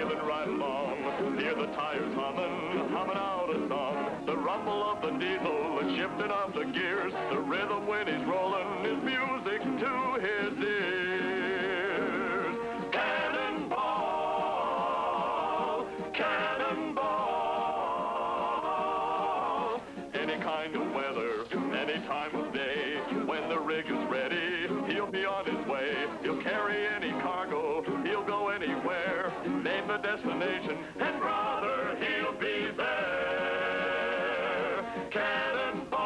reeling right along. Hear the tires humming out a song. The rumble of the diesel, the shifting of the gears, the rhythm when he's rolling is music to his ears. Cannonball, cannonball. Any kind of weather, any time of day, when the rig is ready, he'll be on his way. He'll carry any cargo, he'll go anywhere. Name the destination, and brother, he'll be there. Cannonball,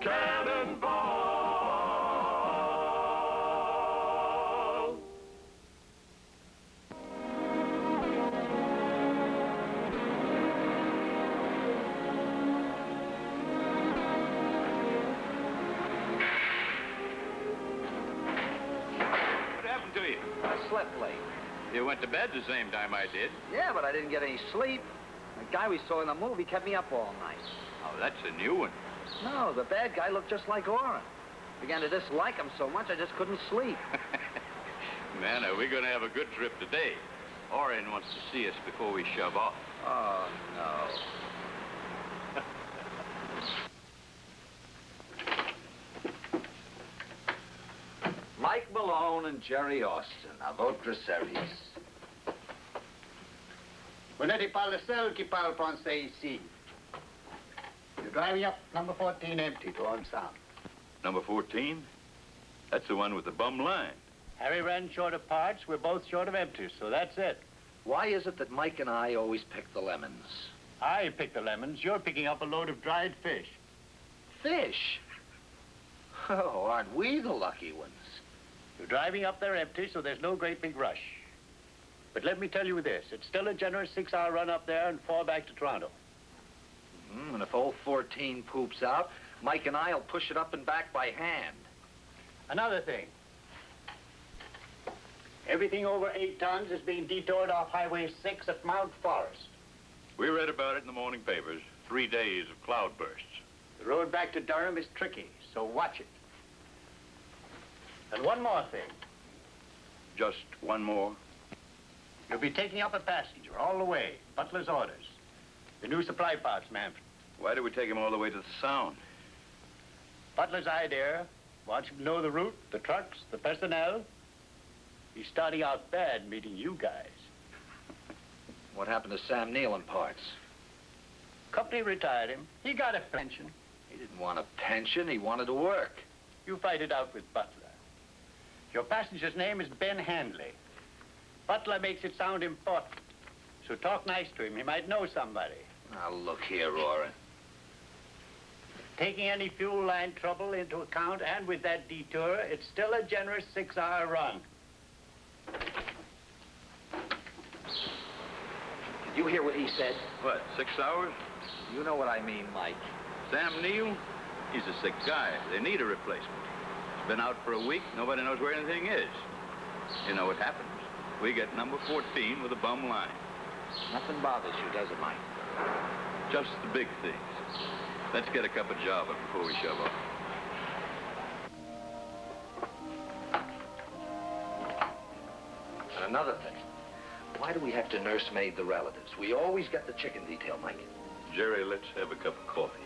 cannonball. What happened to you? I slept late. You went to bed the same time I did. Yeah, but I didn't get any sleep. The guy we saw in the movie kept me up all night. Oh, that's a new one. No, the bad guy looked just like Orrin. Began to dislike him so much I just couldn't sleep. Man, are we going to have a good trip today? Orrin wants to see us before we shove off. Oh, no. Mike Malone and Jerry Austin, a votre service. Vous n'êtes pas le seul qui parle français ici. You're driving up number 14 empty to Old Sound. Number 14? That's the one with the bum line. Harry ran short of parts. We're both short of empties, so that's it. Why is it that Mike and I always pick the lemons? I pick the lemons. You're picking up a load of dried fish. Fish? Oh, aren't we the lucky ones? You're driving up there empty, so there's no great big rush. But let me tell you this. It's still a generous 6-hour run up there and 4 back to Toronto. And if old 14 poops out, Mike and I'll push it up and back by hand. Another thing. Everything over 8 tons is being detoured off Highway 6 at Mount Forest. We read about it in the morning papers. 3 days of cloudbursts. The road back to Durham is tricky, so watch it. And one more thing. Just one more. You'll be taking up a passenger all the way. Butler's orders. The new supply parts, Manfred. Why do we take him all the way to the Sound? Butler's idea. Wants him to know the route, the trucks, the personnel. He's starting out bad meeting you guys. What happened to Sam Neill in parts? Company retired him. He got a pension. He didn't want a pension. He wanted to work. You fight it out with Butler. Your passenger's name is Ben Handley. Butler makes it sound important. So talk nice to him. He might know somebody. Now, look here, Orrin. Taking any fuel line trouble into account, and with that detour, it's still a generous 6-hour run. Did you hear what he said? What, 6 hours? You know what I mean, Mike. Sam Neill? He's a sick guy. They need a replacement. He's been out for a week. Nobody knows where anything is. You know what happens? We get number 14 with a bum line. Nothing bothers you, does it, Mike? Just the big things. Let's get a cup of Java before we shove off. And another thing. Why do we have to nursemaid the relatives? We always get the chicken detail, Mike. Jerry, let's have a cup of coffee.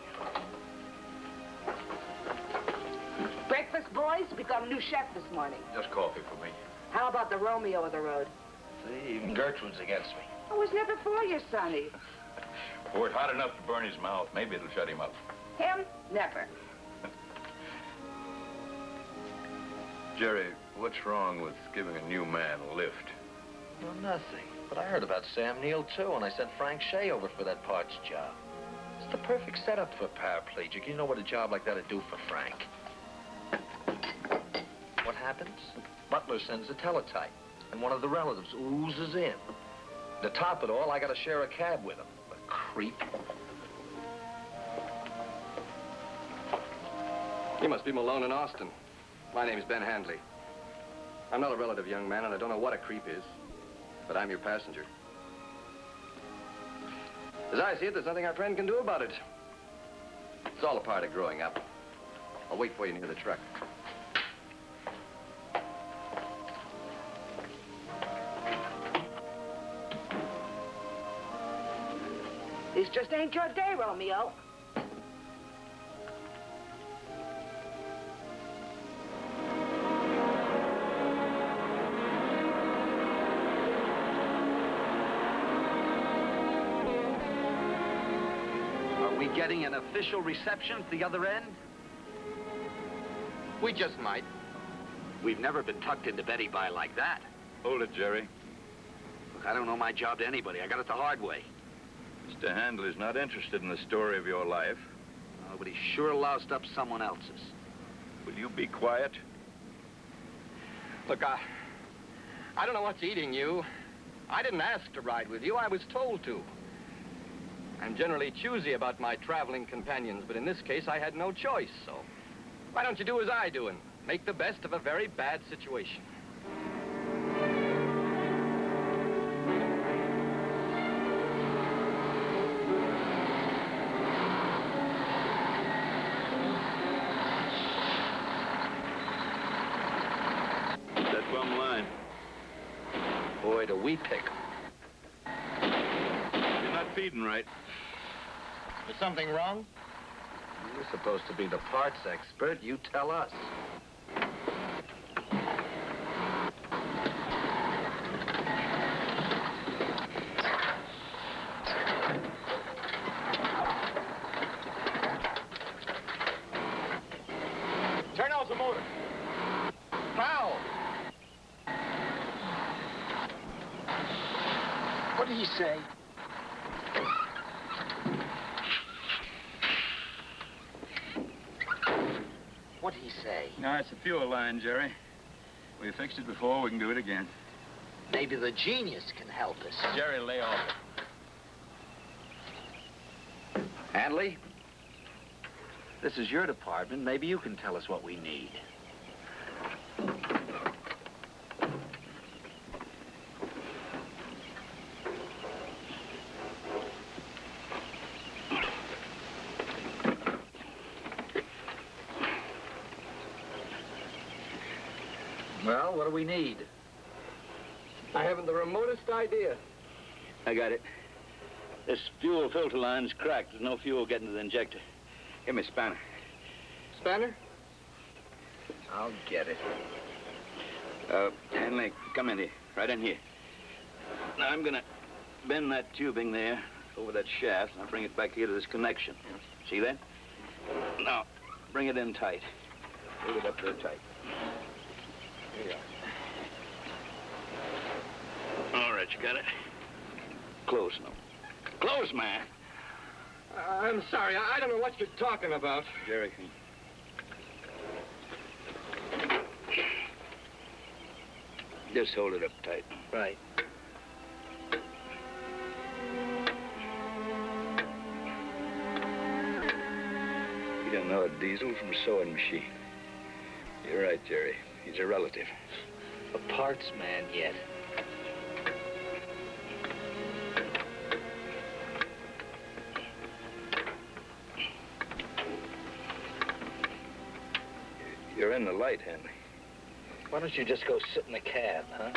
Breakfast, boys? We got a new chef this morning. Just coffee for me. How about the Romeo of the road? See, even Gertrude's against me. I was never for you, Sonny. Were it hot enough to burn his mouth, maybe it'll shut him up. Him? Never. Jerry, what's wrong with giving a new man a lift? Well, nothing. But I heard about Sam Neill, too, and I sent Frank Shea over for that parts job. It's the perfect setup for a paraplegic. You know what a job like that would do for Frank. What happens? Butler sends a teletype, and one of the relatives oozes in. To top it all, I got to share a cab with him. The creep. You must be Malone in Austin. My name's Ben Handley. I'm not a relative, young man, and I don't know what a creep is, but I'm your passenger. As I see it, there's nothing our friend can do about it. It's all a part of growing up. I'll wait for you near the truck. just ain't your day, Romeo. Are we getting an official reception at the other end? We just might. We've never been tucked into Betty by like that. Hold it, Jerry. Look, I don't know my job to anybody. I got it the hard way. Mr. Handley's not interested in the story of your life. But he sure loused up someone else's. Will you be quiet? Look, I don't know what's eating you. I didn't ask to ride with you. I was told to. I'm generally choosy about my traveling companions, but in this case, I had no choice, so why don't you do as I do and make the best of a very bad situation? That bum line. Boy, do we pick 'em. You're not feeding right. Is something wrong? You're supposed to be the parts expert. You tell us. Turn off the motor. How? What did he say? What'd he say? No, it's a fuel line, Jerry. We fixed it before, we can do it again. Maybe the genius can help us. Jerry, lay off. Handley, this is your department. Maybe you can tell us what we need. Well, what do we need? I haven't the remotest idea. I got it. This fuel filter line's cracked. There's no fuel getting to the injector. Give me a spanner. Spanner? I'll get it. Hanley, come in here. Right in here. Now, I'm gonna bend that tubing there over that shaft, and I'll bring it back here to this connection. See that? Now, bring it in tight. Move it up there tight. Here you are. All right, you got it? Close now. Close, man. I'm sorry. I don't know what you're talking about. Jerry. Just hold it up tight. Right. You don't know a diesel from a sewing machine. You're right, Jerry. He's a relative. A parts man yet. You're in the light, Henry. Why don't you just go sit in the cab, huh?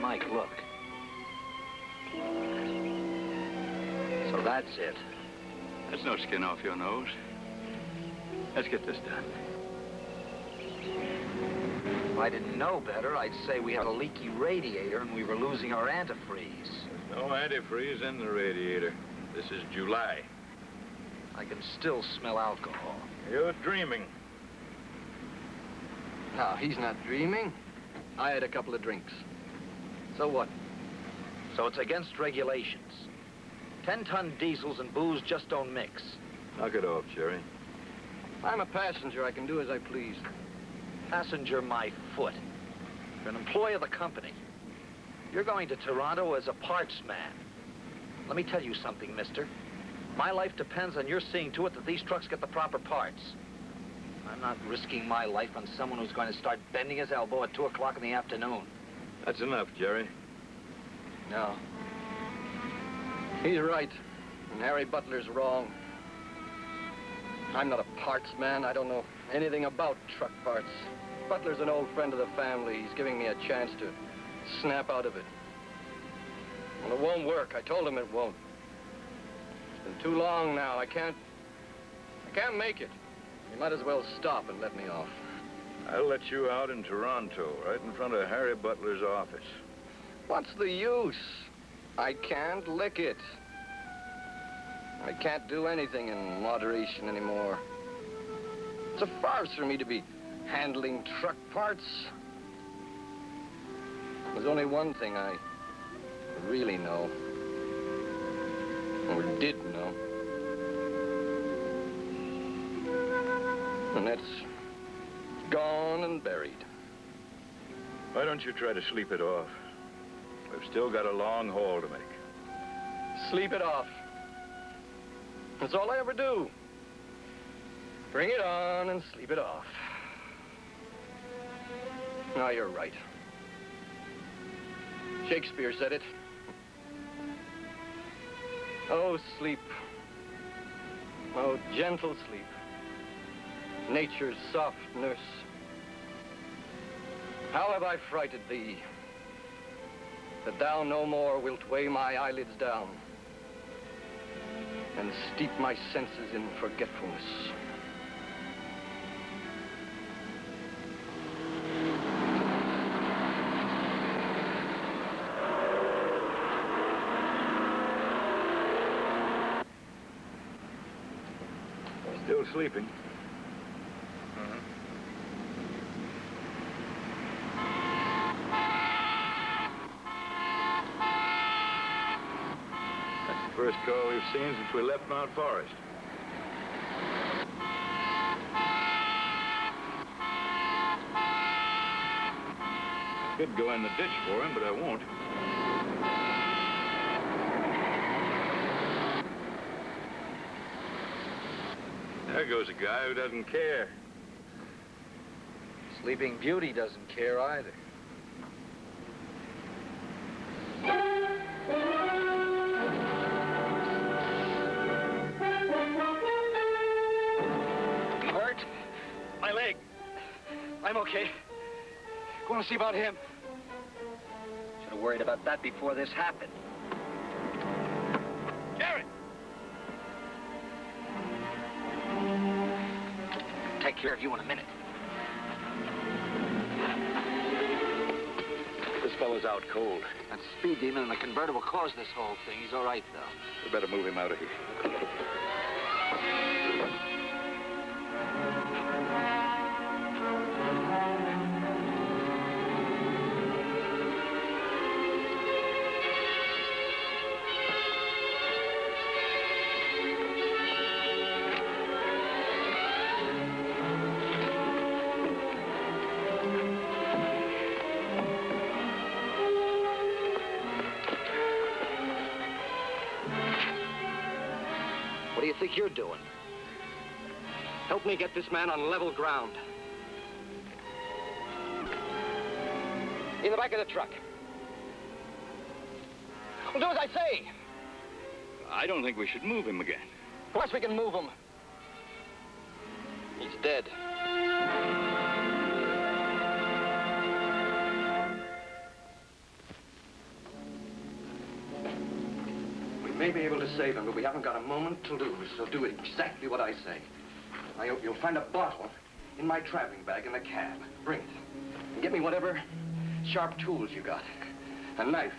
Mike, look. So that's it. That's no skin off your nose. Let's get this done. If I didn't know better, I'd say we had a leaky radiator and we were losing our antifreeze. There's no antifreeze in the radiator. This is July. I can still smell alcohol. You're dreaming. No, he's not dreaming. I had a couple of drinks. So what? So it's against regulations. 10-ton diesels and booze just don't mix. Knock it off, Jerry. I'm a passenger. I can do as I please. Passenger my foot. You're an employee of the company. You're going to Toronto as a parts man. Let me tell you something, mister. My life depends on your seeing to it that these trucks get the proper parts. I'm not risking my life on someone who's going to start bending his elbow at 2 o'clock in the afternoon. That's enough, Jerry. No. He's right, and Harry Butler's wrong. I'm not a parts man. I don't know anything about truck parts. Butler's an old friend of the family. He's giving me a chance to snap out of it. Well, it won't work. I told him it won't. It's been too long now. I can't make it. You might as well stop and let me off. I'll let you out in Toronto, right in front of Harry Butler's office. What's the use? I can't lick it. I can't do anything in moderation anymore. It's a farce for me to be handling truck parts. There's only one thing I really know, or did know, and that's gone and buried. Why don't you try to sleep it off? We've still got a long haul to make. Sleep it off. That's all I ever do. Bring it on and sleep it off. No, you're right. Shakespeare said it. Oh, sleep. Oh, gentle sleep. Nature's soft nurse. How have I frighted thee, that thou no more wilt weigh my eyelids down and steep my senses in forgetfulness. Still sleeping. First call we've seen since we left Mount Forest. I could go in the ditch for him, but I won't. There goes a guy who doesn't care. Sleeping Beauty doesn't care either. My leg. I'm okay. Going to see about him. Should have worried about that before this happened. Jared! Take care of you in a minute. This fellow's out cold. That speed demon in the convertible caused this whole thing. He's all right, though. We better move him out of here. What do you think you're doing? Help me get this man on level ground. In the back of the truck. Well, do as I say. I don't think we should move him again. Of course we can move him. He's dead. We may be able to save him, but we haven't got a moment to lose, so do exactly what I say. Now, you'll find a bottle in my traveling bag in the cab. Bring it. And get me whatever sharp tools you got. A knife.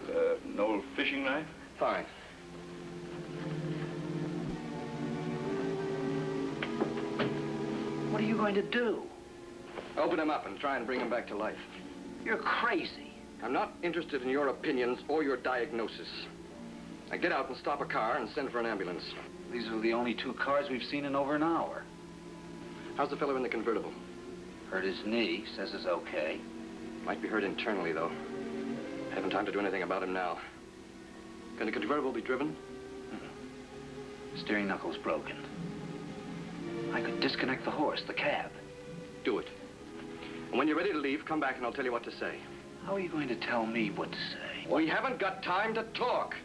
An old fishing knife? Fine. What are you going to do? Open him up and try and bring him back to life. You're crazy. I'm not interested in your opinions or your diagnosis. Now get out and stop a car and send for an ambulance. These are the only 2 cars we've seen in over an hour. How's the fellow in the convertible? Hurt his knee, says it's okay. Might be hurt internally, though. I haven't time to do anything about him now. Can the convertible be driven? Steering knuckle's broken. I could disconnect the horse, the cab. Do it. And when you're ready to leave, come back and I'll tell you what to say. How are you going to tell me what to say? We haven't got time to talk.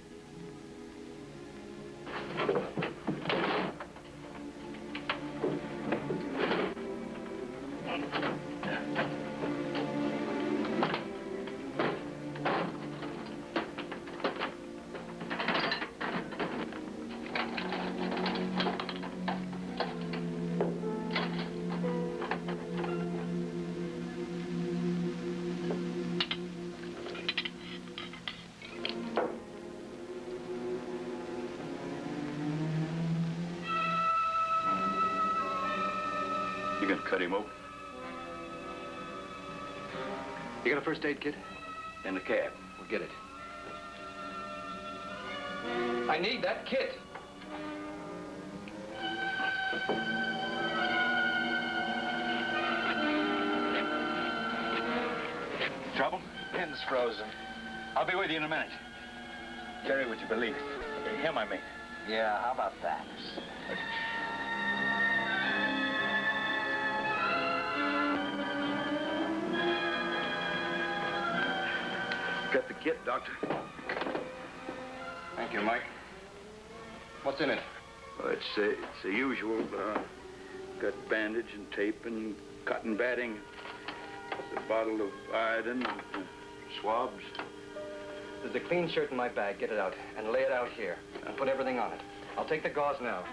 You gonna cut him open? You got a first aid kit? In the cab. We'll get it. I need that kit. Trouble? Pin's frozen. I'll be with you in a minute. Jerry, would you believe it? Him, I mean. Yeah, how about that? Got the kit, Doctor. Thank you, Mike. What's in it? Well, it's the usual. Got bandage and tape and cotton batting. The bottle of iodine and swabs. There's a clean shirt in my bag. Get it out and lay it out here. And put everything on it. I'll take the gauze now.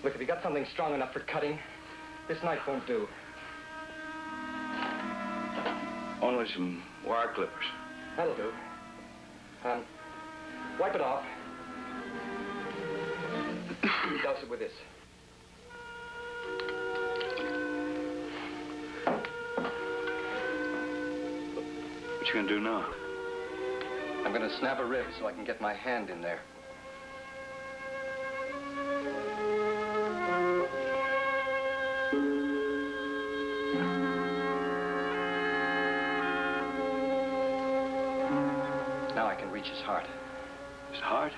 Look, if you got something strong enough for cutting, this knife won't do. Only some wire clippers. That'll do. Wipe it off. Douse it with this. What you gonna do now? I'm gonna snap a rib so I can get my hand in there. Now I can reach his heart. His heart?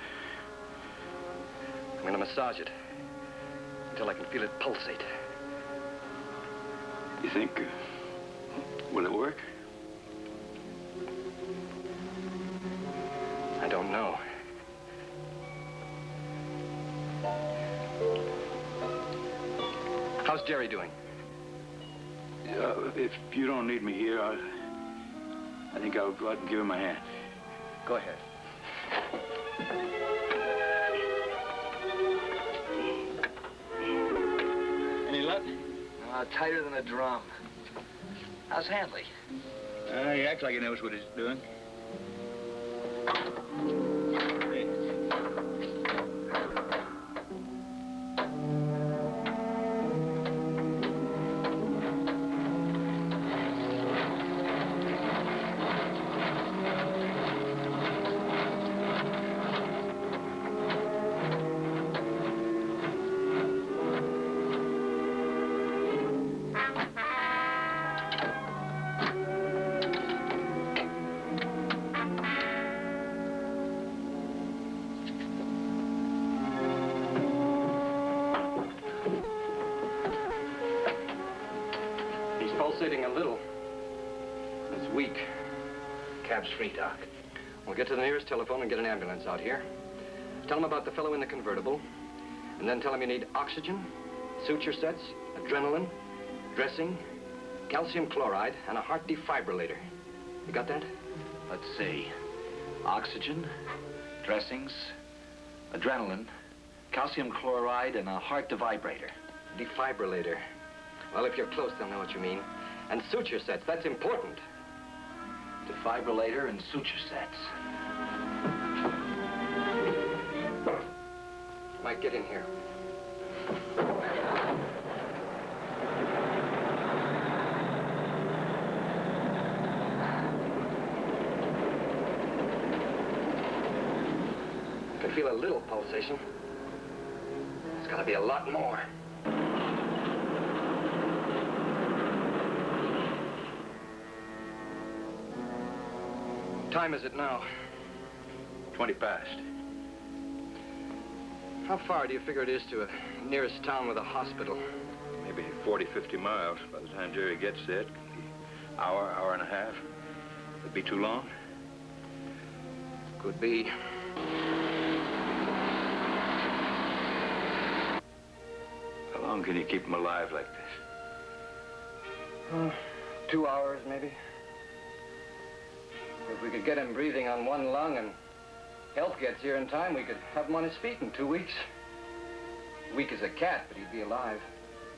I'm gonna massage it until I can feel it pulsate. You think, will it work? I don't know. How's Jerry doing? If you don't need me here, I think I'll go out and give him a hand. Go ahead. Any luck? Tighter than a drum. How's Handley? He acts like he knows what he's doing. Pulsating a little. It's weak. Cab's free, Doc. We'll get to the nearest telephone and get an ambulance out here. Tell him about the fellow in the convertible. And then tell him you need oxygen, suture sets, adrenaline, dressing, calcium chloride, and a heart defibrillator. You got that? Let's see. Oxygen, dressings, adrenaline, calcium chloride, and a heart defibrillator. Defibrillator. Well, if you're close, they'll know what you mean. And suture sets, that's important. defibrillator, and suture sets. Mike, get in here. I can feel a little pulsation. It's gotta be a lot more. Time is it now? 20 past. How far do you figure it is to a nearest town with a hospital? Maybe 40, 50 miles. By the time Jerry gets there, it could be hour and a half. It'd be too long. Could be. How long can you keep him alive like this? 2 hours, maybe. If we could get him breathing on one lung and help gets here in time, we could have him on his feet in 2 weeks. Weak as a cat, but he'd be alive.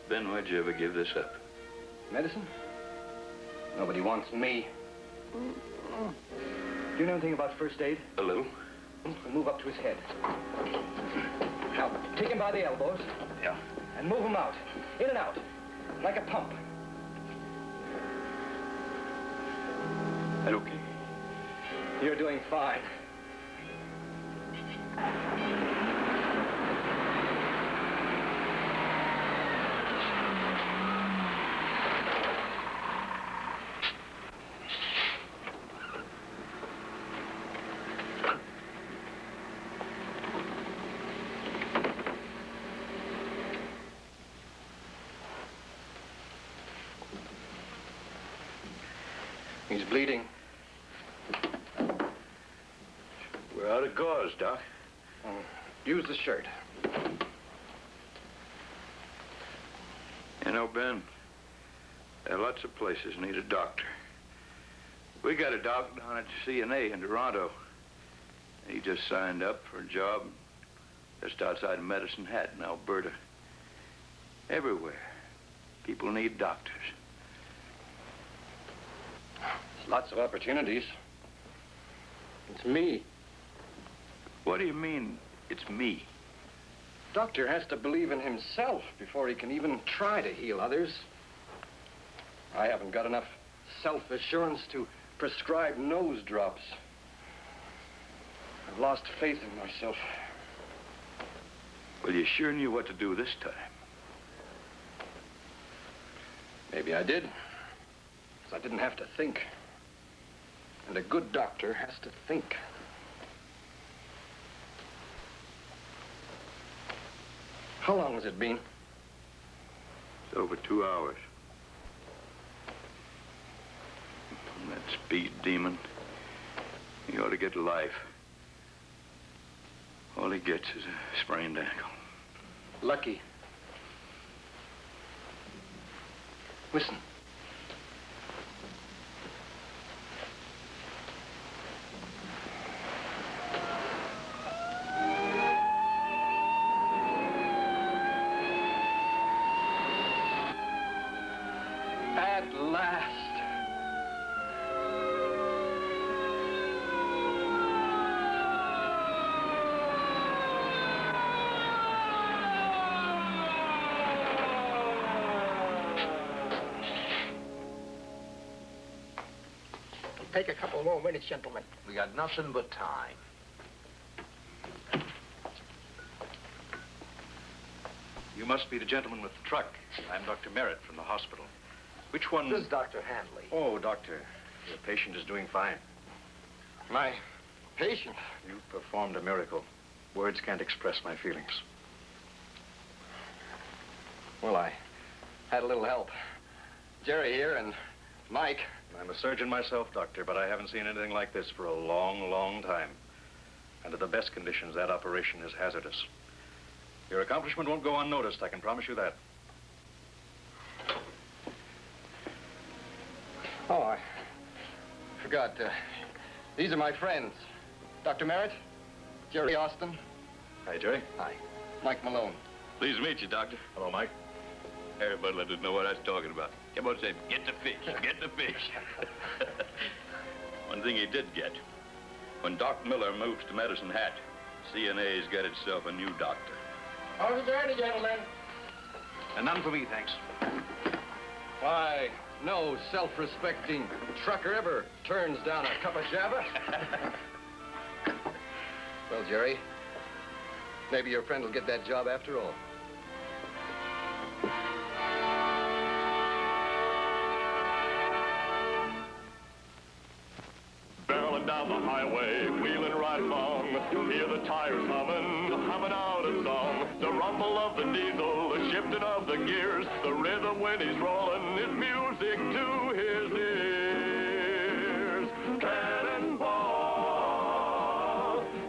Ben, why'd you ever give this up? Medicine? Nobody wants me. Do you know anything about first aid? A little. We'll move up to his head. Now, take him by the elbows. Yeah. And move him out. In and out. Like a pump. That okay? You're doing fine. He's bleeding. We're out of gauze, Doc. Use the shirt. You know, Ben, there are lots of places need a doctor. We got a doc down at CNA in Toronto. He just signed up for a job just outside of Medicine Hat in Alberta. Everywhere, people need doctors. Lots of opportunities. It's me. What do you mean, it's me? Doctor has to believe in himself before he can even try to heal others. I haven't got enough self-assurance to prescribe nose drops. I've lost faith in myself. Well, you sure knew what to do this time. Maybe I did. 'Cause I didn't have to think. And a good doctor has to think. How long has it been? It's over 2 hours. And that speed demon, he ought to get life. All he gets is a sprained ankle. Lucky. Listen. At last. Take a couple more minutes, gentlemen. We got nothing but time. You must be the gentleman with the truck. I'm Dr. Merritt from the hospital. Which one? This is Dr. Handley. Oh, doctor. Your patient is doing fine. My patient. You performed a miracle. Words can't express my feelings. Well, I had a little help. Jerry here and Mike. I'm a surgeon myself, doctor, but I haven't seen anything like this for a long, long time. Under the best conditions, that operation is hazardous. Your accomplishment won't go unnoticed, I can promise you that. Oh, I forgot. These are my friends. Dr. Merritt, Jerry Austin. Hi, Jerry. Hi. Mike Malone. Pleased to meet you, Doctor. Hello, Mike. Everybody let us know what I was talking about. Come on, say, get the fish, get the fish. One thing he did get. When Doc Miller moves to Medicine Hat, CNA's got itself a new doctor. How's the journey, gentlemen? And none for me, thanks. Why, no self-respecting trucker ever turns down a cup of java. Well, Jerry, maybe your friend will get that job after all. Barreling down the highway, wheeling right along. Hear the tires humming out a song. The rumble of the diesel, the shifting of the gears, the rhythm when he's rolling is music to his ears. Cannonball,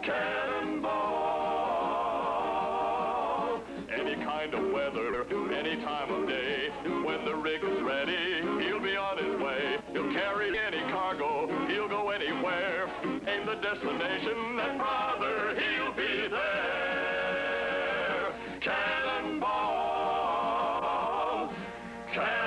cannonball. Any kind of weather, any time of day, when the rig is ready, he'll be on his way. He'll carry any cargo, he'll go anywhere. Aim the destination, and brother, he'll be there. Cannonball, cannonball.